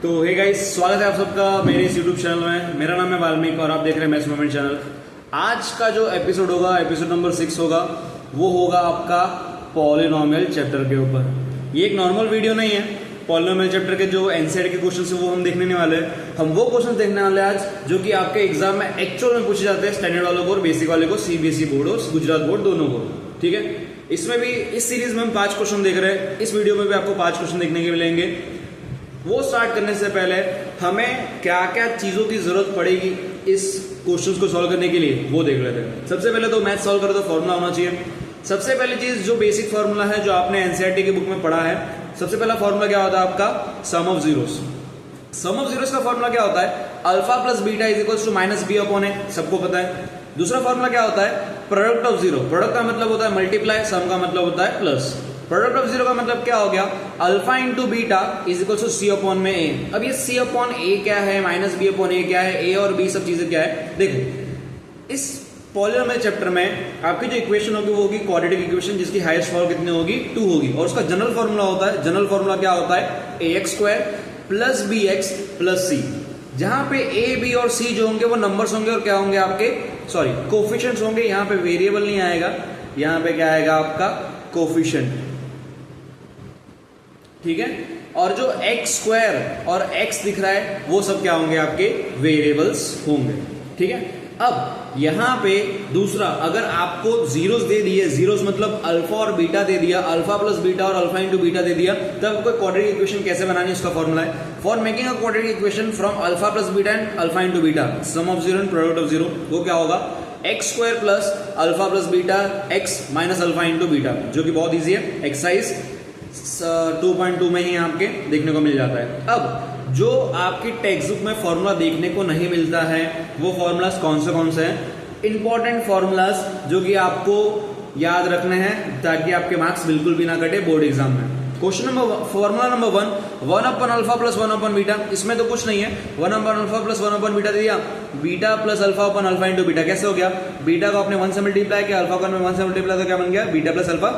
तो hey guys, स्वागत है आप सबका मेरे इस यूट्यूब चैनल में। मेरा नाम है वाल्मीकि और आप देख रहे हैं मैथ्स मोमेंट चैनल। आज का जो एपिसोड होगा, एपिसोड नंबर 6 होगा, वो होगा आपका पॉलिनोमियल चैप्टर के ऊपर। ये एक नॉर्मल वीडियो नहीं है। पॉलिनोमियल चैप्टर के जो एनसीईआरटी के क्वेश्चन है वो हम देखने वाले हैं। हम वो क्वेश्चन देखने वाले हैं आज जो कि आपके एग्जाम में एक्चुअल में पूछे जाते हैं, स्टैंडर्ड वालों को और बेसिक वाले को, सीबीएसई बोर्ड और गुजरात बोर्ड दोनों को। ठीक है, इसमें भी इस सीरीज में हम 5 क्वेश्चन देख रहे हैं। इस वीडियो में भी आपको 5 क्वेश्चन देखने के मिलेंगे। वो स्टार्ट करने से पहले हमें क्या क्या चीजों की जरूरत पड़ेगी इस क्वेश्चंस को सॉल्व करने के लिए, वो देख लेते हैं। सबसे पहले तो मैथ सॉल्व करो तो फॉर्मूला होना चाहिए। सबसे पहली चीज जो बेसिक फॉर्मूला है, जो आपने एनसीईआरटी की बुक में पढ़ा है, सबसे पहला फॉर्मूला क्या होता है आपका? Sum of zeros. Sum of zeros का फॉर्मूला क्या होता है? Alpha plus beta is equals to minus B upon A, सबको पता है। दूसरा फॉर्मूला क्या होता है? Product of zero. प्रोडक्ट का मतलब होता है मल्टीप्लाई, सम का मतलब होता है प्लस। प्रोडक्ट ऑफ जीरो का मतलब क्या हो गया? Alpha into beta is equal to C upon में ए। अब ये सी अपॉन ए क्या है, माइनस बी अपॉन ए क्या है, ए और बी सब चीजें क्या है? देखो, इस पॉलिनोमियल चैप्टर में आपकी जो इक्वेशन होगी वो होगी क्वाड्रेटिक इक्वेशन, जिसकी हाईएस्ट पावर कितनी होगी? 2 होगी। और उसका जनरल फॉर्मूला होता है, जनरल फॉर्मूला क्या होता है? A X square plus B X plus C. जहां पे ए बी और सी जो होंगे वो नंबर्स होंगे और क्या होंगे आपके? सॉरी, कोफिशिएंट्स होंगे। यहाँ पे वेरिएबल नहीं आएगा, यहाँ पे क्या आएगा आपका? कोफिशिएंट। ठीक है, और जो एक्स स्क्वायर और एक्स दिख रहा है वो सब क्या होंगे? आपके वेरिएबल्स होंगे। ठीक है, अब यहां पे दूसरा, अगर आपको जीरोस दे दिए, जीरोस मतलब अल्फा और बीटा दे दिया, अल्फा प्लस बीटा और अल्फा इंटू बीटा दे दिया, तब आपको क्वाड्रेटिक इक्वेशन कैसे बनानी है उसका फॉर्मूला है। For making a quadratic equation from alpha plus beta and alpha into beta, sum of zero and product of zero, वो क्या होगा? X square plus alpha plus beta X minus alpha into beta, जो कि बहुत easy है। Exercise 2.2 में ही आपके देखने को मिल जाता है। अब जो आपकी टेक्स्ट बुक में फॉर्मूला देखने को नहीं मिलता है, वो फॉर्मूलाज कौन से हैं? इंपॉर्टेंट फॉर्मूलाज जो कि आपको याद रखने हैं ताकि आपके मार्क्स बिल्कुल भी ना कटे बोर्ड एग्जाम में। Question number, formula number 1 upon alpha plus 1 upon beta. इसमें तो कुछ नहीं है, 1 upon alpha plus 1 upon beta दे दिया, बीटा प्लस अल्फा अपन अल्फा इंटू बीटा। कैसे हो गया? बीटा को आपने 1 से मल्टीप्लाई किया, अल्फा को 1 से मल्टीप्लाई, तो क्या बन गया? बीटा प्लस अल्फा,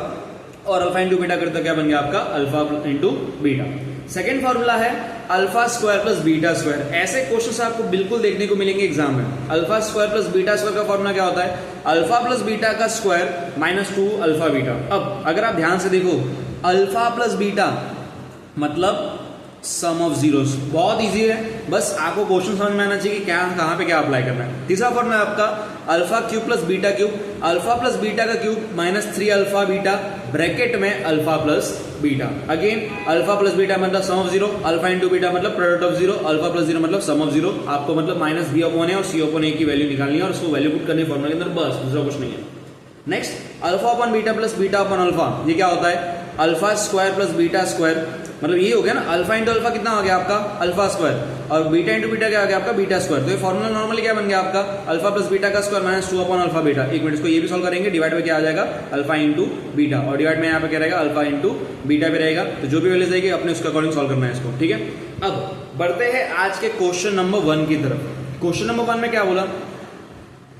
और अल्फा इंटू बीटा करते क्या बन गया आपका? Alpha into beta. Second formula है alpha square plus beta square. ऐसे क्वेश्चन आपको बिल्कुल देखने को मिलेंगे एग्जाम में। Alpha square plus beta square का फॉर्मूला क्या होता है? अल्फा प्लस बीटा का स्क्वायर माइनस 2 अल्फा बीटा। अब अगर आप ध्यान से देखो, अल्फा प्लस बीटा मतलब सम ऑफ जीरोस। बहुत इजी है, बस आपको क्वेश्चन समझ में आना चाहिए कि क्या, कहां पे क्या अप्लाई करना है। तीसरा फॉर्मूला है आपका alpha cube plus beta cube. Alpha plus beta का cube minus 3 alpha beta, bracket में alpha plus beta. Again alpha plus beta मतलब sum of zero, alpha into beta मतलब product of zero, alpha plus zero मतलब sum of zero. आपको मतलब minus B upon ए और सी upon ए की value निकालनी है और उसको वैल्यू पुट करनी है फॉर्मूला के अंदर, बस, दूसरा कुछ नहीं है। Next, alpha upon beta plus beta upon alpha, ये क्या होता है? Alpha square plus beta square, मतलब ये हो गया ना, अल्फा इंटू अल्फा कितना हो गया आपका? अल्फा स्क्वायर, और बीटा इंटू बीटा क्या हो गया आपका? Beta square. तो ये फॉर्मूला नॉर्मली क्या बन गया आपका? अल्फा प्लस बीटा का square minus 2 upon alpha beta. एक मिनट, इसको ये भी सॉल्व करेंगे। डिवाइड में क्या आ जाएगा? अल्फा इंटू बीटा, और डिवाइड में यहाँ पे क्या रहेगा? अल्फा इंटू बीटा भी रहेगा। तो जो भी वैल्यूज आएगी अपने उसके अकॉर्डिंग सॉल्व करना है इसको। ठीक है, अब बढ़ते हैं आज के क्वेश्चन नंबर 1 की तरफ। क्वेश्चन नंबर 1 में क्या बोला?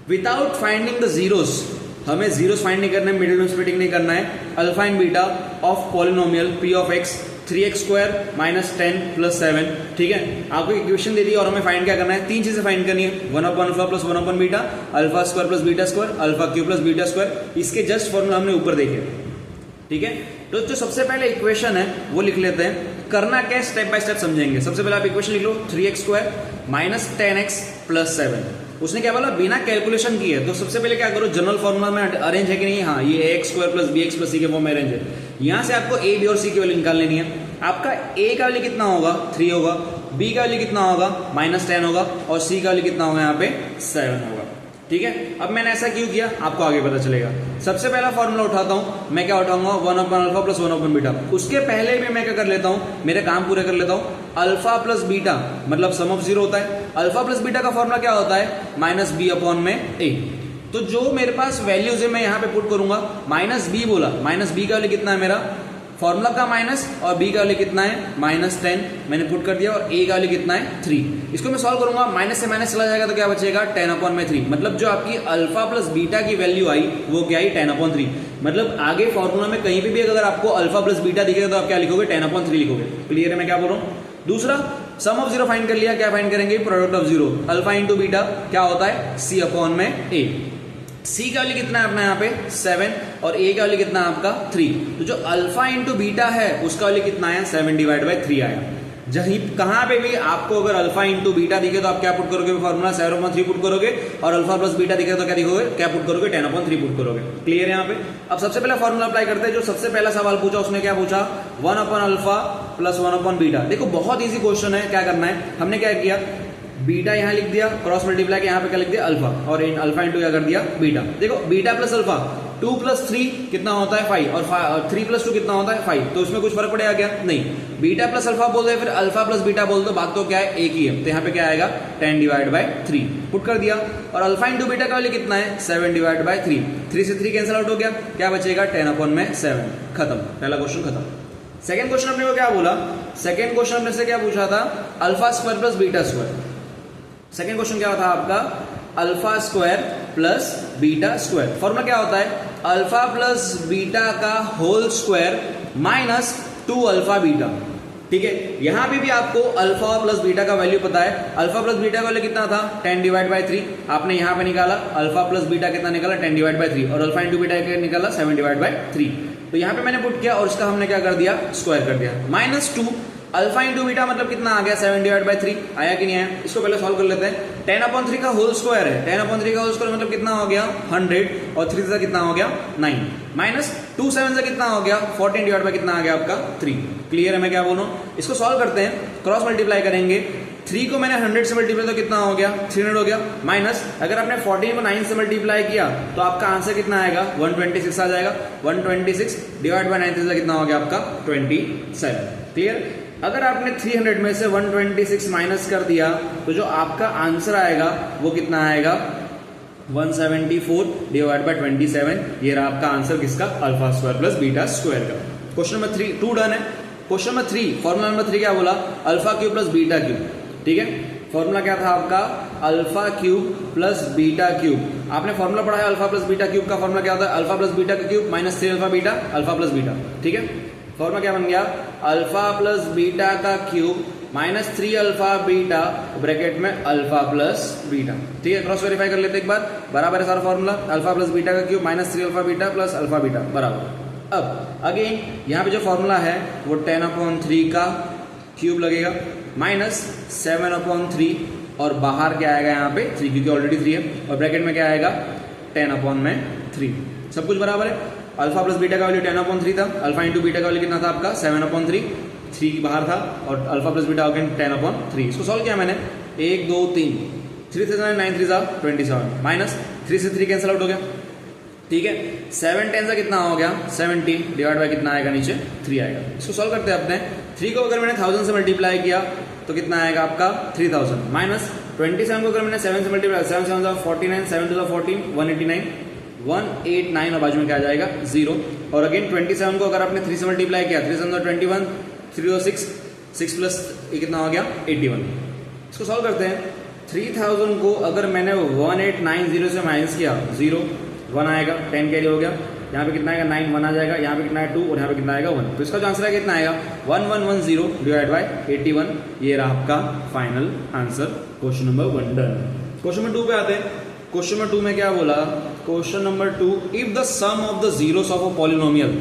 विदाउट फाइंडिंग द जीरोस, हमें जीरोस फाइंड नहीं करना है, मिडिल में स्प्लिटिंग नहीं करना है। Alpha and beta of polynomial P of x 3x square minus 10 plus 7। ठीक है, आपको इक्वेशन दे दी और हमें फाइंड क्या करना है? 3 चीजें फाइंड करनी है। 1 upon alpha plus 1 upon beta, alpha square plus beta square, alpha cube plus beta square. इसके जस्ट फॉर्मूला हमने ऊपर देखे। ठीक है, तो जो सबसे पहले इक्वेशन है वो लिख लेते हैं। करना क्या, स्टेप बाय स्टेप समझेंगे। सबसे पहले आप इक्वेशन लिख लो, 3x square minus 10x plus 7। उसने क्या बोला? बिना कैलकुलेशन किए। तो सबसे पहले क्या करो, जनरल फॉर्मूला में अरेंज है कि नहीं? हाँ, ये X square plus B X plus C के फॉर्म में अरेंज है। यहां से आपको ए बी और सी की वैल्यू निकाल लेनी है। आपका ए का वैल्यू कितना होगा? 3 होगा, बी का वैल्यू कितना होगा? माइनस 10 होगा, और सी का वैल्यू कितना होगा? यहाँ पे 7 होगा। ठीक है, अब मैंने ऐसा क्यों किया आपको आगे पता चलेगा। सबसे पहला फॉर्मूला उठाता हूं, मैं क्या उठाऊंगा? 1 upon alpha plus 1 upon beta. उसके पहले भी मैं क्या कर लेता हूं, मेरे काम पूरे कर लेता हूं। अल्फा प्लस बीटा मतलब सम ऑफ जीरो होता है। अल्फा प्लस बीटा का फॉर्मूला क्या होता है? माइनस बी अपॉन में ए। तो जो मेरे पास वैल्यूज है मैं यहाँ पे पुट करूंगा। माइनस बी बोला, माइनस बी का वैल्यू कितना है मेरा? फॉर्मूला का माइनस, और बी का वैल्यू कितना है? माइनस 10 मैंने पुट कर दिया, और ए का वैल्यू कितना है? 3। इसको मैं सॉल्व करूंगा, माइनस से माइनस चला जाएगा तो क्या बचेगा? 10 अपॉन में 3। मतलब जो आपकी अल्फा प्लस बीटा की वैल्यू आई वो क्या आई? 10 अपॉन 3। मतलब आगे फॉर्मूला में कहीं भी अगर आपको अल्फा प्लस बीटा दिखेगा तो आप क्या लिखोगे? 10 अपॉन 3 लिखोगे। क्लियर है मैं क्या बोल रहा हूँ? दूसरा सम ऑफ जीरो फाइंड कर लिया, क्या फाइंड करेंगे, product of zero, alpha into beta क्या होता है, सी अपॉन में ए। सी का वैल्यू कितना है अपना यहाँ पे 7 और ए का वैल्यू कितना है आपका 3। तो जो अल्फा इंटू बीटा है उसका वैल्यू कितना है 7 डिवाइड बाई 3 आया। जहीं कहां पे भी आपको अगर अल्फा इंटू बीटा दिखे तो आप क्या पुट करोगे, फॉर्मूला 7/3 पुट करोगे, और अल्फा प्लस बीटा दिखे तो क्या दिखोगे, क्या पुट करोगे, 10/3 पुट करोगे। क्लियर है यहाँ पे। अब सबसे पहले फॉर्मूला अप्लाई करते हैं। जो सबसे पहला सवाल पूछा उसने क्या पूछा, 1/अल्फा प्लस 1/बीटा। देखो बहुत ईजी क्वेश्चन है, क्या करना है, हमने क्या किया, बीटा यहां लिख दिया, क्रॉस मल्टीप्लाई यहाँ पे क्या लिख दिया अल्फा, और इन अल्फा इंटू क्या कर दिया बीटा। देखो बीटा प्लस अल्फा 2 + 3 कितना होता है 5, और 3 + 2 कितना होता है 5, तो इसमें कुछ फर्क पड़ेगा क्या, नहीं। बीटा प्लस अल्फा बोल दो फिर अल्फा प्लस बीटा बोल दो, बात तो क्या है एक ही है। तो यहाँ पे क्या आएगा 10 डिवाइड बाई 3 पुट कर दिया, और अल्फा इंटू बीटा का वैल्यू कितना है 7 डिवाइड बाई 3, 3 से 3 कैंसिल आउट हो गया, क्या बचेगा 10/7, खत्म, पहला क्वेश्चन खत्म। सेकंड क्वेश्चन अपने को क्या बोला, सेकंड क्वेश्चन अपने से क्या पूछा था, alpha square plus beta square. Second question क्या था आपका, alpha square plus beta square. Formula क्या होता है, अल्फा प्लस बीटा का whole square minus 2 alpha beta. ठीक है, यहां भी आपको अल्फा प्लस बीटा का वैल्यू पता है। अल्फा प्लस बीटा का वैल्यू कितना था 10 डिवाइड बाई 3, आपने यहां पे निकाला अल्फा प्लस बीटा कितना निकाला 10 डिवाइड बाई 3, और अल्फा इंटू बीटा निकाला 7 डिवाइड बाई 3। तो यहां पे मैंने पुट किया और इसका हमने क्या कर दिया स्क्वायर कर दिया, -2 अल्फा इंटू बीटा मतलब कितना आ गया 7 डिवाइड बाई 3, आया कि नहीं आया। इसको पहले सॉल्व कर लेते हैं। 10/3 का होल स्क्वायर है, 10/3 का होल स्क्वायर मतलब कितना हो गया 100, और 3 से कितना हो गया 9, माइनस 2 7 से कितना हो गया 14 डिवाइड बाई कितना आ गया आपका 3। क्लियर है मैं क्या बोलूं। इसको सॉल्व करते हैं, क्रॉस मल्टीप्लाई करेंगे। 3 को मैंने 100 से मल्टीप्लाई तो कितना हो गया 300 हो गया, माइनस अगर आपने 14 को 9 से मल्टीप्लाई किया तो आपका आंसर कितना आएगा 126 आ जाएगा। 126 डिवाइड बाई 9 कितना हो गया आपका 27। क्लियर। अगर आपने 300 में से 126 माइनस कर दिया तो जो आपका आंसर आएगा वो कितना आएगा 174 डिवाइड बाई 27। ये रहा आपका आंसर किसका, alpha square plus beta square का। क्वेश्चन नंबर 3 2 डन है। क्वेश्चन नंबर 3 फॉर्मूला नंबर 3 क्या बोला, alpha cube plus beta cube. ठीक है, फॉर्मूला क्या था आपका alpha cube plus beta cube. आपने फॉर्मूला पढ़ा है अल्फा प्लस बीटा क्यूब का, फॉर्मूला क्या होता है अल्फा प्लस बीटा का cube minus 3 alpha beta alpha plus beta. ठीक है, फॉर्मूला क्या बन गया अल्फा प्लस बीटा का cube minus 3 alpha beta bracket में अल्फा प्लस बीटा। ठीक है, क्रॉस वेरीफाई कर लेते एक बार, बराबर है सारा फॉर्मूला, अल्फा प्लस बीटा का cube minus 3 alpha beta plus alpha beta बराबर। अब अगेन यहाँ पे जो फॉर्मूला है वो 10/3 का क्यूब लगेगा माइनस 7/3, और बाहर क्या आएगा यहाँ पे 3 क्योंकि ऑलरेडी 3 है, और ब्रैकेट में क्या आएगा 10/3। सब कुछ बराबर है। अल्फा प्लस बीटा का वैल्यू 10/3 था, अल्फा इंटू बीटा का वैल्यू कितना था आपका 7/3, 3 बाहर था, और अल्फा प्लस बीटा अगेन 10/3। इसको सॉल्व किया मैंने 1 2 3, 3 से 9 3 जा 27, माइनस 3 से 3 कैंसिल आउट हो गया। ठीक है, 7 10 से कितना हो गया 70 डिवाइड बाई कितना आएगा नीचे 3 आएगा। इसको सॉल्व करते हैं अपने। 3 को अगर मैंने 1000 से मल्टीप्लाई किया तो कितना आएगा आपका 3000, माइनस 27 को अगर मैंने 7 से मल्टीप्लाई 7 7 49 7 2 14 189 189, और बाजू में क्या आ जाएगा 0, और अगेन 27 को अगर आपने 3 से मल्टीप्लाई किया 3 7 21 3 6 6 प्लस ये कितना हो गया 81। इसको सॉल्व करते हैं। 3000 को अगर मैंने 1890 से माइनस किया 0 1 आएगा, 10 कैरी हो गया, यहाँ पे कितना आएगा 9 1 आ जाएगा, यहाँ पे कितना है 2, और यहाँ पे कितना आएगा 1। तो इसका जो आंसर है कितना आएगा 1110 डिवाइड बाई 81। ये रहा आपका final answer. Question number 1 done. Question number 2 पे आते हैं। क्वेश्चन नंबर 2 में क्या बोला, question number 2 if the sum of the zeros of a polynomial.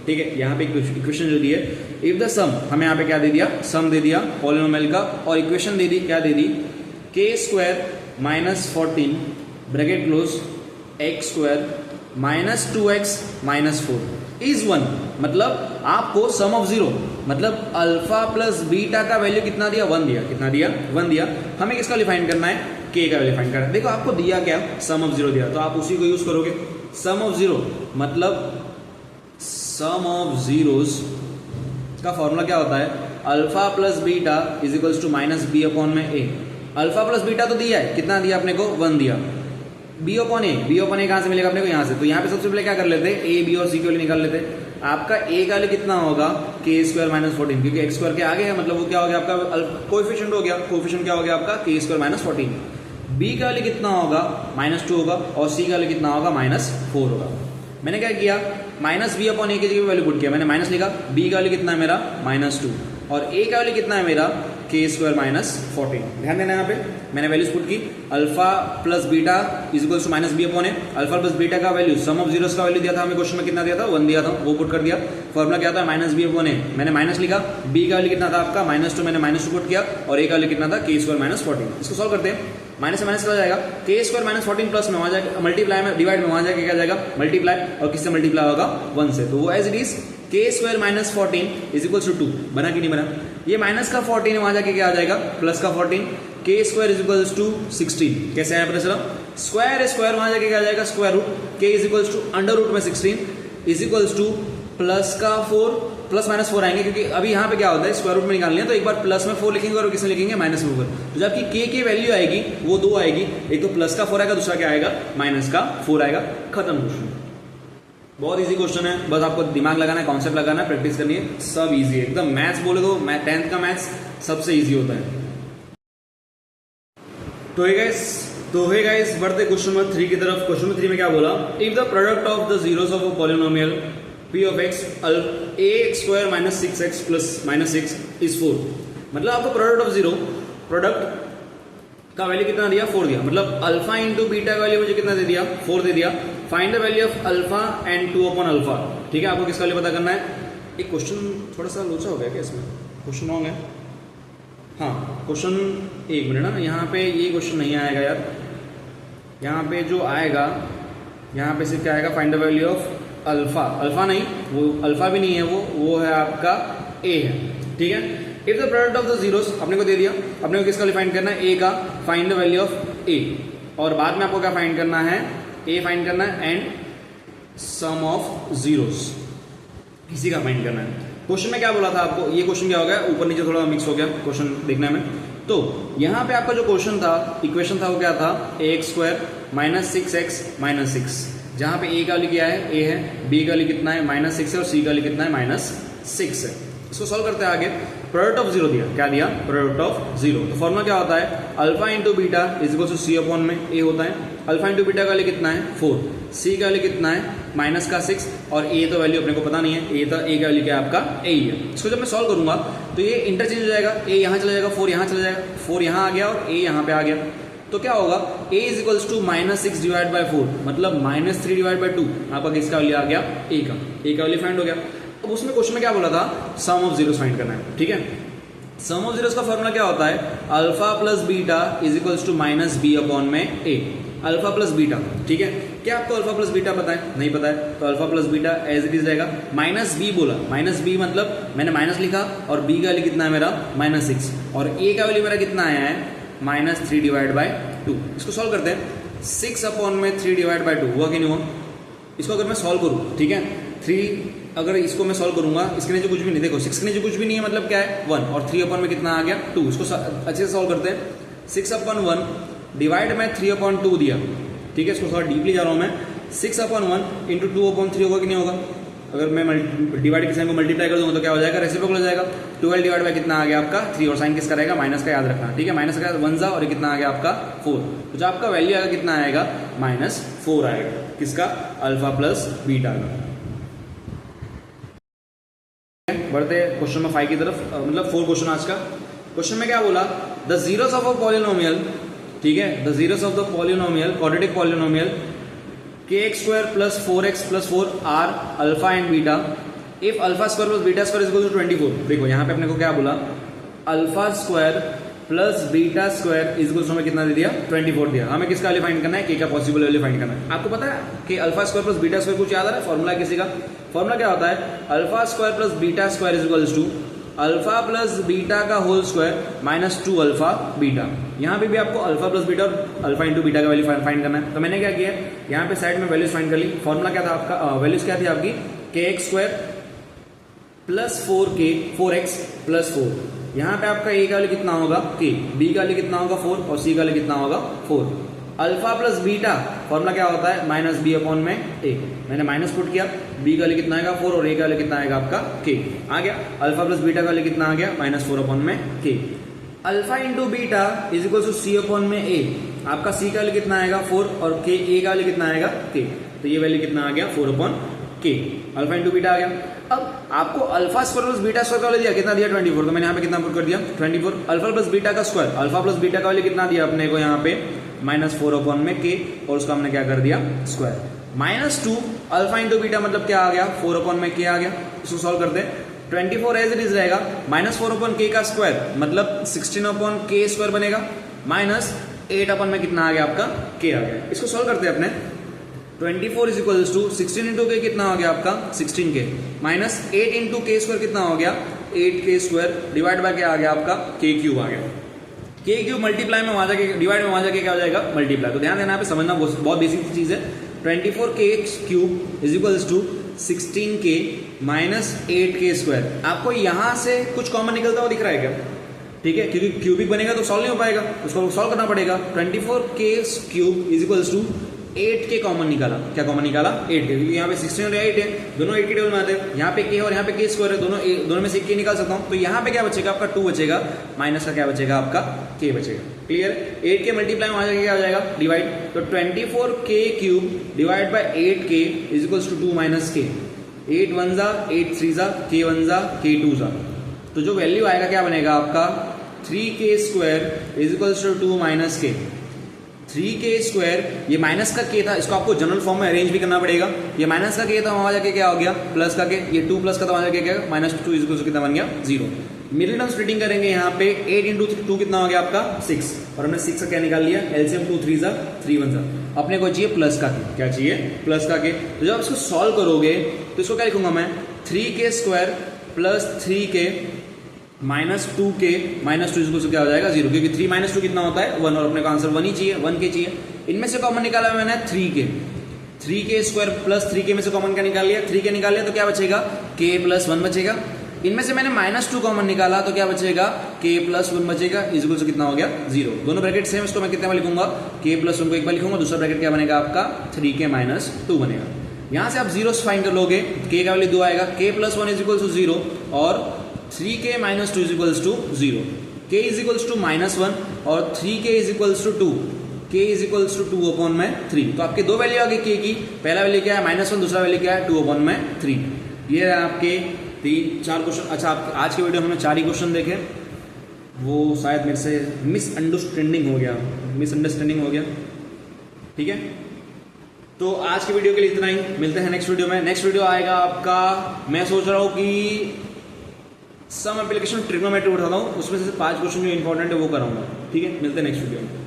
ठीक है, यहाँ पे इक्वेशन जो दी है, इफ द सम, हमें यहाँ पे क्या दे दिया सम दे दिया पॉलिनोमियल का, और इक्वेशन दे दी क्या दे दी k² minus 14 bracket close x² minus 2x minus 4 is 1। मतलब आपको सम ऑफ जीरो मतलब अल्फा प्लस बीटा का वैल्यू कितना दिया 1 दिया, कितना दिया 1 दिया। हमें किसका डिफाइन करना है k का वैल्यू फाइंड करना है। देखो आपको दिया क्या सम ऑफ जीरो दिया, तो आप उसी को यूज करोगे। सम ऑफ जीरो मतलब सम ऑफ जीरोस का फॉर्मूला क्या होता है alpha plus beta is equals to minus B upon में ए। अल्फा प्लस बीटा तो दिया है, कितना दिया अपने को 1 दिया। बी अपॉन ए कहां से मिलेगा अपने को यहाँ से, तो यहाँ पे सबसे पहले क्या कर लेते हैं ए बी और सी के वैल्यू निकाल लेते हैं। आपका ए का वैल्यू कितना होगा k² माइनस 14, क्योंकि x² के आगे है, मतलब वो क्या हो गया आपका कोएफिशिएंट हो गया। कोएफिशिएंट क्या हो गया आपका k² माइनस 14। बी का वैल्यू कितना होगा -2 होगा, और सी का वैल्यू कितना होगा -4 होगा। मैंने क्या किया माइनस बी अपॉन ए की जगह वैल्यू पुट किया, मैंने माइनस लिखा, बी का वैल्यू कितना है मेरा -2, और ए का वैल्यू कितना है मेरा के स्क्वायर माइनस 14। ध्यान देना यहाँ पे मैंने वैल्यूज पुट की, alpha plus beta is equals to minus B upon A. Alpha plus beta का वैल्यू सम ऑफ जीरोस का वैल्यू दिया था हमें क्वेश्चन में, कितना दिया था 1 दिया था, वो पुट कर दिया। फॉर्मुला क्या था माइनस बी अपॉन ए, मैंने माइनस लिखा, बी का वैल्यू कितना था आपका -2, मैंने -2 पुट किया और ए का वैल्यू कितना था के स्क्वायर माइनस 14। इसको सॉल्व करते हैं, माइनस से माइनस चला जाएगा, के स्क्वायर माइनस 14 प्लस में वहां जाएगा मल्टीप्लाई में, डिवाइड में वहां जाके क्या जाएगा मल्टीप्लाई, और किससे मल्टीप्लाई होगा 1 से, तो वो as it is K square minus 14 is equal to 2। बना कि नहीं बना? ये माइनस का 14 वहां जाके क्या आ जाएगा प्लस का 14, के स्क्वायर इज इक्वल टू 16। कैसे आया पता चला? स्क्वायर स्क्वायर वहां जाके क्या आ जाएगा square root, K is equal to under root में 16 इज इक्वल टू प्लस का 4, प्लस माइनस 4 आएंगे क्योंकि अभी यहाँ पे क्या होता है स्क्वायर रूट में निकालने हैं, तो एक बार प्लस में 4 लिखेंगे और किसमें लिखेंगे माइनस में 4। तो जबकि के की वैल्यू आएगी वो 2 आएगी, एक तो प्लस का 4 आएगा, दूसरा क्या आएगा माइनस का 4 आएगा। खत्म क्वेश्चन। बहुत इजी क्वेश्चन है, बस आपको दिमाग लगाना है, कॉन्सेप्ट लगाना है, प्रैक्टिस करनी है, सब इजी है एकदम। मैथ्स बोले तो 10th का मैथ्स सबसे इजी होता है। तो है गाइस बढ़ते क्वेश्चन नंबर 3 की तरफ। क्वेश्चन नंबर 3 में क्या बोला? If the product of the zeros of a polynomial p of x ax square minus 6x plus minus 6 is 4। मतलब आपको प्रोडक्ट ऑफ जीरो, प्रोडक्ट का वैल्यू कितना दिया 4 दिया, मतलब अल्फा इंटू बीटा का वैल्यू मुझे कितना दे दिया 4 दे दिया। Find the value of alpha and 2 upon alpha. ठीक है, आपको किसका वैल्यू पता करना है। एक क्वेश्चन थोड़ा सा लोचा हो गया क्या इसमें, क्वेश्चन रॉन्ग है। हाँ क्वेश्चन, एक मिनट ना, यहाँ पे ये क्वेश्चन नहीं आएगा यार, यहाँ पे जो आएगा यहाँ पे सिर्फ क्या आएगा find the value of alpha, alpha नहीं, वो अल्फा भी नहीं है, वो है आपका ए है। ठीक है, if the product of the zeros अपने को दे दिया, अपने को किसका फाइंड करना है ए का, फाइंड द वैल्यू ऑफ ए, और बाद में आपको क्या फाइंड करना है ए फाइंड करना है एंड सम ऑफ जीरोस, इसी का फाइंड करना है। क्वेश्चन में क्या बोला था आपको, ये क्वेश्चन क्या हो गया ऊपर नीचे थोड़ा मिक्स हो गया क्वेश्चन देखने में। तो यहाँ पे आपका जो क्वेश्चन था, इक्वेशन था वो क्या था ax square minus 6x minus 6, जहाँ पे a का वैल्यू क्या है a है, b का वैल्यू कितना है -6 है और c का वैल्यू कितना है -6 है। इसको सॉल्व करते हैं आगे। प्रोडक्ट ऑफ जीरो दिया, क्या दिया प्रोडक्ट ऑफ जीरो, तो फॉर्मूला क्या होता है alpha into beta is equal to C upon में a होता है। अल्फा इंटू बीटा का वैल्यू कितना है 4, c का वैल्यू कितना है माइनस का 6 और a तो वैल्यू अपने को पता नहीं है, a का वैल्यू क्या है आपका a ही है। इसको जब मैं सॉल्व करूंगा तो ये इंटरचेंज हो जाएगा, a यहाँ चला जाएगा 4 यहाँ चला जाएगा, 4 यहाँ आ गया और a यहाँ पे आ गया, तो क्या होगा a is equals to -6 divide by 4, मतलब -3 डिवाइड बाय 2 आपका किसका वैल्यू आ गया a का वैल्यू फाइंड हो गया। अब उसमें क्वेश्चन में क्या बोला था सम ऑफ जीरोस फाइंड करना है। ठीक है, सम ऑफ जीरोस का फॉर्मूला क्या होता है alpha plus beta is equals to minus B upon में a, अल्फा प्लस बीटा। ठीक है, क्या आपको अल्फा प्लस बीटा पता है? नहीं पता है, तो alpha plus beta as it is रहेगा। माइनस बी बोला, माइनस बी मतलब मैंने माइनस लिखा और b का वैल्यू कितना है मेरा -6 और a का वैल्यू मेरा कितना आया है -3 डिवाइड बाय 2। इसको सॉल्व करते हैं, 6 अपॉन में 3 डिवाइड बाय 2 हुआ कि नहीं हुआ। इसको अगर मैं सॉल्व करूँ, ठीक है 3 अगर इसको मैं सॉल्व करूंगा, इसके नीचे कुछ भी नहीं, देखो 6 के नीचे कुछ भी नहीं है, मतलब क्या है 1 और 3 अपॉन में कितना आ गया 2। इसको अच्छे से सॉल्व करते हैं, 6 अपॉन 1 डिवाइड में 3 अपॉन 2 दिया। ठीक है, इसको थोड़ा डीपली जा रहा हूं मैं, 6 अपॉन 1 इंटू 2 अपॉन 3 होगा कि नहीं होगा। अगर मैं डिवाइड के साइन को मल्टीप्लाई कर दूंगा तो क्या हो जाएगा रेसिप्रोकल हो जाएगा। 12 डिवाइड बाय कितना आ गया आपका 3 और साइन किसका रहेगा माइनस का, याद रखना। ठीक है, माइनस का 1 जा और ये कितना आ गया आपका 4, तो जो आपका वैल्यू आएगा कितना आएगा -4 आएगा, किसका अल्फा प्लस बीटा का। बढ़ते क्वेश्चन नंबर 5 की तरफ, मतलब 4 क्वेश्चन आज का। क्वेश्चन में क्या बोला the zeros of a polynomial, ठीक है the zeros of the polynomial quadratic polynomial kx square plus 4x plus 4 are alpha and beta if alpha square plus beta square is equal to 24। देखो यहाँ पे अपने को क्या बोला alpha square plus beta square is equal to हमें कितना दे दिया 24 दिया। हमें किसका वैल्यू फाइंड करना है k का पॉसिबल वैल्यू फाइंड करना है। आपको पता है कि alpha square plus beta square कुछ याद आ रहा है फॉर्मूला किसी का, फॉर्मूला क्या होता है alpha square plus beta square is equal to alpha plus beta का होल स्क्वायर -2 अल्फा बीटा। यहाँ पे भी आपको अल्फा प्लस बीटा और अल्फा इंटू बीटा का वैल्यू फाइंड करना है। तो मैंने क्या किया यहाँ पे साइड में वैल्यूज फाइंड कर ली। फॉर्मूला क्या था आपका, वैल्यूज क्या थी आपकी kx square plus 4x plus 4। यहाँ पे आपका a का वैल्यू कितना होगा k, b का वैल्यू कितना होगा 4 और c का वैल्यू कितना होगा 4। अल्फा प्लस बीटा फॉर्मूला क्या होता है -b अपॉन में a, मैंने माइनस पुट किया, b का वैल्यू कितना आएगा 4 और a का वैल्यू कितना आएगा आपका k आ गया। अल्फा प्लस बीटा का वैल्यू कितना आ गया -4 अपॉन में k। Alpha into beta is equal to c upon में a, आपका c का वैल्यू कितना आएगा 4 और k a का वैल्यू कितना आएगा k, तो ये वैल्यू कितना आ गया 4 upon k। Alpha into beta आ गया। अब आपको alpha square plus beta square का वैल्यू दिया, कितना दिया 24, तो मैंने यहाँ पे कितना पुट कर दिया 24। अल्फा प्लस बीटा का स्क्वायर, अल्फा प्लस बीटा का वैल्यू कितना दिया अपने को यहाँ पे -4 में के, और उसका हमने क्या कर दिया स्क्वायर। -2 अल्फा इंटू बीटा मतलब क्या आ गया 4 में के आ गया। इसको सॉल्व करते हैं, 24 एज इट इज रहेगा, -4 के का स्क्वायर मतलब 16 के स्क्वायर बनेगा, -8 में कितना आ गया आपका के आ गया। इसको सॉल्व करते हैं अपने, 24 इज इक्वल्स टू 16 इंटू के कितना हो गया आपका 16 के, -8 इंटू के स्क्वायर कितना हो गया 8 के स्क्वायर, डिवाइड बाय क्या आ गया आपका के क्यूब आ गया। के क्यूब मल्टीप्लाई में वहां जाके डिवाइड में वहां जाके क्या हो जाएगा मल्टीप्लाई। तो ध्यान देना यहाँ पे, समझना बहुत बेसिक चीज है। 24 के क्यूब इज इक्वल्स टू 16 के -8 के स्क्वायर। आपको यहां से कुछ कॉमन निकलता हुआ दिख रहा है क्या? ठीक है, क्योंकि क्यूबिक बनेगा तो सॉल्व नहीं हो पाएगा, उसको सॉल्व करना पड़ेगा। 24 के क्यूब इज इक्वल्स टू 8 के कॉमन निकाला, क्या कॉमन निकाला 8 के, क्योंकि यहाँ पे 16 और 8 है, दोनों 8 के टेबल में आते हैं। यहाँ पे के और यहाँ पे के स्क्वायर है, दोनों में से के निकाल सकता हूँ। तो यहाँ पे क्या बचेगा आपका 2 बचेगा, माइनस का क्या बचेगा आपका के बचेगा। क्लियर? 8 के मल्टीप्लाई में आ जाएगा क्या हो जाएगा डिवाइड, तो 24 के क्यूब डिवाइड बाय 8 के इज इक्वल्स टू 2 माइनस के। 8 1 जा 8 3 जा के 1 जा के 2 जा, तो जो वैल्यू आएगा क्या बनेगा आपका 3 K square is equals to 2 minus K. 3 K square, ये माइनस का के था, इसको आपको जनरल फॉर्म में अरेंज भी करना पड़ेगा। ये माइनस का के था, वहां जाके क्या हो गया प्लस का के, ये 2 प्लस का था, वहां जाके क्या -2 इज इक्वल्स टू कितना बन गया 0। मिडिल टर्म स्प्लिटिंग करेंगे यहाँ पे 8 इंटू 2 कितना हो गया आपका 6, और हमने 6 का क्या निकाल लिया एलसीएम 2 3 जा 3 1 जा। अपने को चाहिए प्लस का के, क्या चाहिए प्लस का के। तो जब इसको सॉल्व करोगे तो इसको क्या लिखूंगा मैं 3 के स्क्वायर प्लस 3 के -2 के -2 इसको क्या हो जाएगा 0, क्योंकि 3 -2 कितना होता है 1, और अपने का आंसर 1 ही चाहिए, 1 के चाहिए। इनमें से कॉमन निकाला मैंने 3 के स्क्वायर प्लस 3 के में से कॉमन क्या निकाल लिया 3 के निकाल लिया, तो क्या बचेगा के प्लस 1 बचेगा। इनमें से मैंने -2 कॉमन निकाला, तो क्या बचेगा के प्लस 1 बचेगा, इक्वल टू कितना हो गया 0। दोनों ब्रैकेट सेम, इसको मैं कितने बार लिखूंगा के प्लस 1 को एक बार लिखूंगा, दूसरा ब्रैकेट क्या बनेगा आपका 3 के -2 बनेगा। यहां से आप जीरोस फाइंड कर लोगे, के का वैल्यू 2 आएगा, के प्लस 1 इज इक्वल टू 0 और 3k -2 is equals to 0, k is equals to -1 और 3k is equals to 2, k is equals to 2/3। तो आपके दो वैल्यू आ गई k की, पहला वैल्यू क्या है -1, दूसरा वैल्यू क्या है 2/3। ये है आपके 3-4 क्वेश्चन। अच्छा, आप आज के वीडियो में हमने 4 ही क्वेश्चन देखे, वो शायद मेरे से मिसअंडरस्टैंडिंग हो गया। ठीक है, तो आज की वीडियो के लिए इतना ही, मिलते हैं नेक्स्ट वीडियो में। नेक्स्ट वीडियो आएगा आपका, मैं सोच रहा हूँ कि सम एप्लीकेशन ट्रिग्नोमेट्री उठाता हूँ, उसमें से 5 क्वेश्चन जो इंपॉर्टेंट है वो कराऊंगा। ठीक है, मिलते हैं नेक्स्ट वीडियो में।